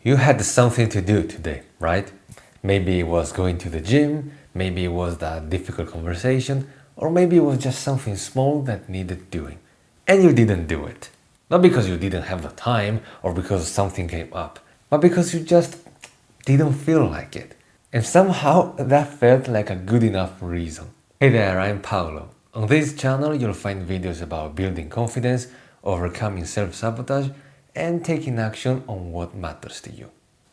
You had something to do today, right? Maybe it was going to the gym, maybe it was that difficult conversation, or maybe it was just something small that needed doing. And you didn't do it. Not because you didn't have the time or because something came up, but because you just didn't feel like it. And somehow that felt like a good enough reason. Hey there, I'm Paolo. On this channel, you'll find videos about building confidence, overcoming self-sabotage, and taking action on what matters to you.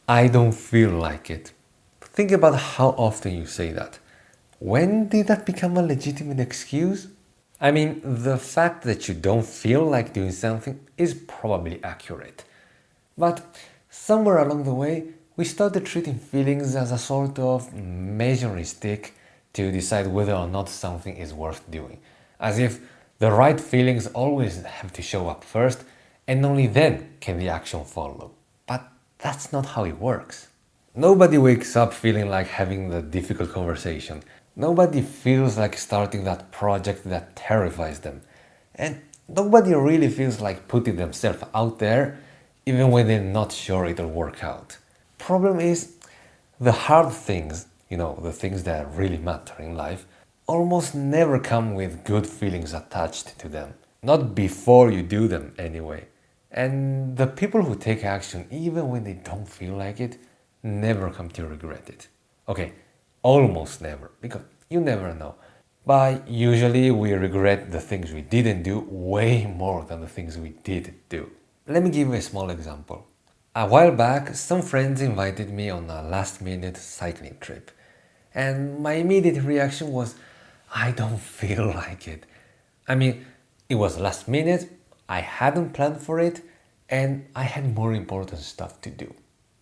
I don't feel like it. Think about how often you say that. When did that become a legitimate excuse? I mean, the fact that you don't feel like doing something is probably accurate. But somewhere along the way, we started treating feelings as a sort of measuring stick to decide whether or not something is worth doing. As if the right feelings always have to show up first, and only then can the action follow. But that's not how it works. Nobody wakes up feeling like having the difficult conversation. Nobody feels like starting that project that terrifies them. And nobody really feels like putting themselves out there even when they're not sure it'll work out. Problem is, the hard things, the things that really matter in life, almost never come with good feelings attached to them. Not before you do them, anyway. And the people who take action, even when they don't feel like it, never come to regret it. Okay, almost never, because you never know. But usually we regret the things we didn't do way more than the things we did do. Let me give you a small example. A while back, some friends invited me on a last-minute cycling trip. And my immediate reaction was, I don't feel like it. I mean, it was last minute, I hadn't planned for it, and I had more important stuff to do.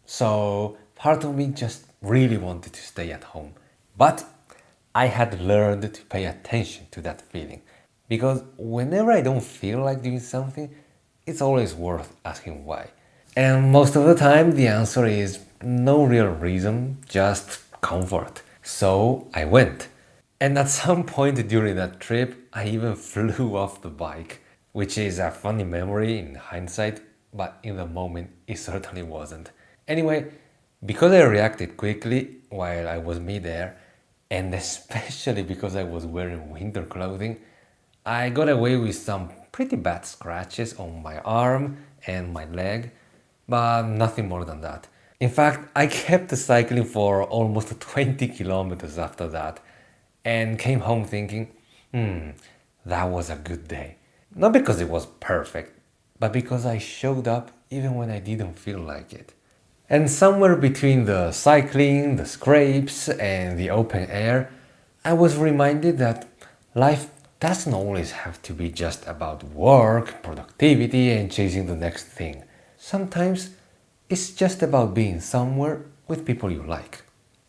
So part of me just really wanted to stay at home. But I had learned to pay attention to that feeling. Because whenever I don't feel like doing something, it's always worth asking why. And most of the time the answer is no real reason, just comfort. So I went. And at some point during that trip, I even flew off the bike, which is a funny memory in hindsight, but in the moment it certainly wasn't. Anyway, because I reacted quickly while I was midair, and especially because I was wearing winter clothing, I got away with some pretty bad scratches on my arm and my leg, but nothing more than that. In fact, I kept cycling for almost 20 kilometers after that and came home thinking, that was a good day. Not because it was perfect, but because I showed up even when I didn't feel like it. And somewhere between the cycling, the scrapes, and the open air, I was reminded that life doesn't always have to be just about work, productivity, and chasing the next thing. Sometimes it's just about being somewhere with people you like.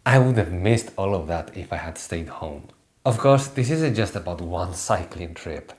I would have missed all of that if I had stayed home. Of course, this isn't just about one cycling trip.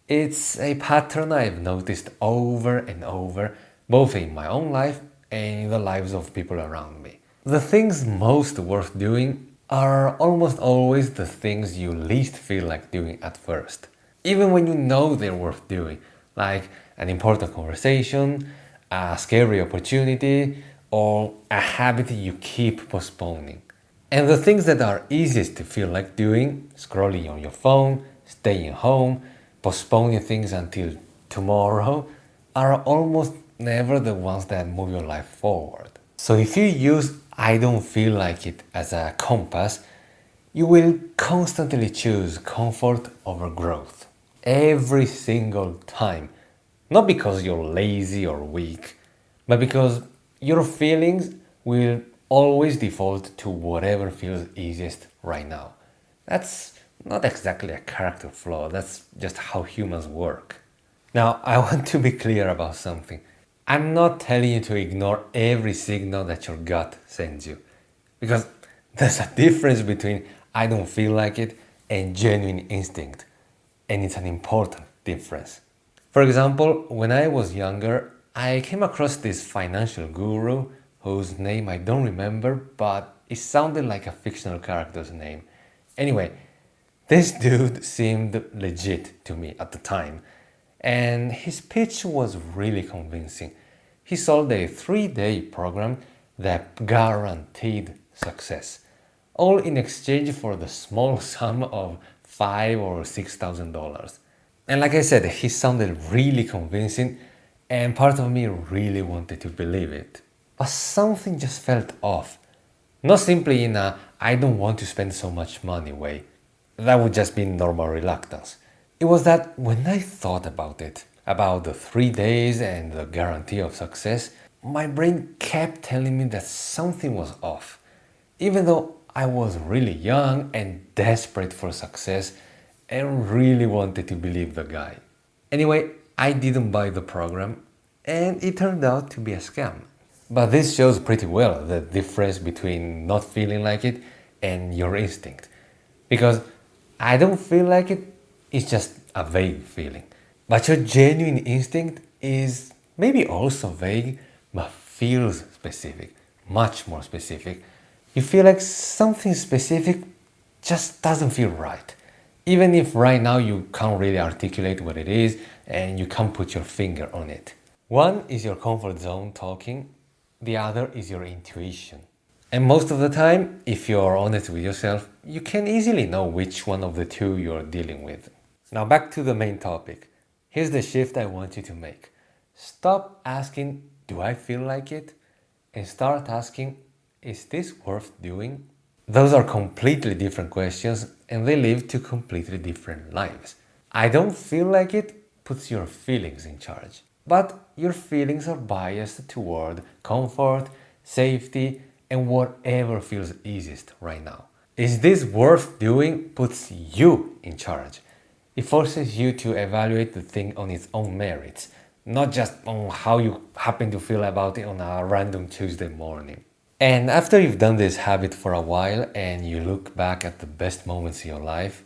It's a pattern I've noticed over and over, both in my own life and in the lives of people around me. The things most worth doing are almost always the things you least feel like doing at first. Even when you know they're worth doing, like an important conversation, a scary opportunity, or a habit you keep postponing. And the things that are easiest to feel like doing, scrolling on your phone, staying home, postponing things until tomorrow, are almost never the ones that move your life forward. So if you use I don't feel like it as a compass, you will constantly choose comfort over growth. Every single time. Not because you're lazy or weak, but because your feelings will always default to whatever feels easiest right now. That's not exactly a character flaw, that's just how humans work. Now, I want to be clear about something. I'm not telling you to ignore every signal that your gut sends you. Because there's a difference between I don't feel like it and genuine instinct. And it's an important difference. For example, when I was younger, I came across this financial guru whose name I don't remember, but it sounded like a fictional character's name. Anyway, this dude seemed legit to me at the time, and his pitch was really convincing. he sold a 3-day program that guaranteed success, all in exchange for the small sum of $5,000 or $6,000. And like I said, he sounded really convincing, and part of me really wanted to believe it. But something just felt off. Not simply in a I don't want to spend so much money way. That would just be normal reluctance. It was that when I thought about it, about the 3 days and the guarantee of success, my brain kept telling me that something was off. Even though I was really young and desperate for success and really wanted to believe the guy. Anyway, I didn't buy the program and it turned out to be a scam. But this shows pretty well the difference between not feeling like it and your instinct. Because I don't feel like it, it's just a vague feeling. But your genuine instinct is maybe also vague, but feels specific, much more specific. You feel like something specific just doesn't feel right. Even if right now you can't really articulate what it is and you can't put your finger on it. One is your comfort zone talking, the other is your intuition. And most of the time, if you're honest with yourself, you can easily know which one of the two you're dealing with. Now back to the main topic. Here's the shift I want you to make. Stop asking, do I feel like it? And start asking, is this worth doing? Those are completely different questions and they live two completely different lives. I don't feel like it puts your feelings in charge. But your feelings are biased toward comfort, safety, and whatever feels easiest right now. Is this worth doing puts you in charge. It forces you to evaluate the thing on its own merits, not just on how you happen to feel about it on a random Tuesday morning. And after you've done this habit for a while and you look back at the best moments in your life,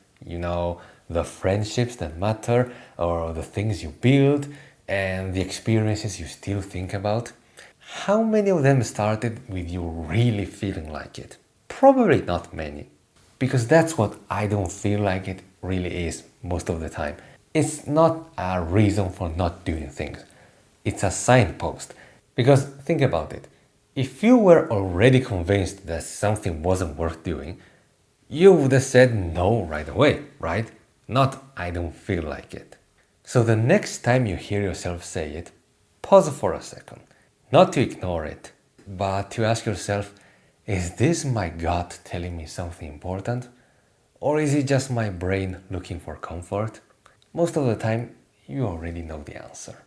the friendships that matter or the things you build and the experiences you still think about, how many of them started with you really feeling like it? Probably not many. Because that's what I don't feel like it really is most of the time. It's not a reason for not doing things. It's a signpost. Because think about it. If you were already convinced that something wasn't worth doing, you would have said no right away, right? Not I don't feel like it. So the next time you hear yourself say it, pause for a second. Not to ignore it, but to ask yourself, is this my gut telling me something important? Or is it just my brain looking for comfort? Most of the time, you already know the answer.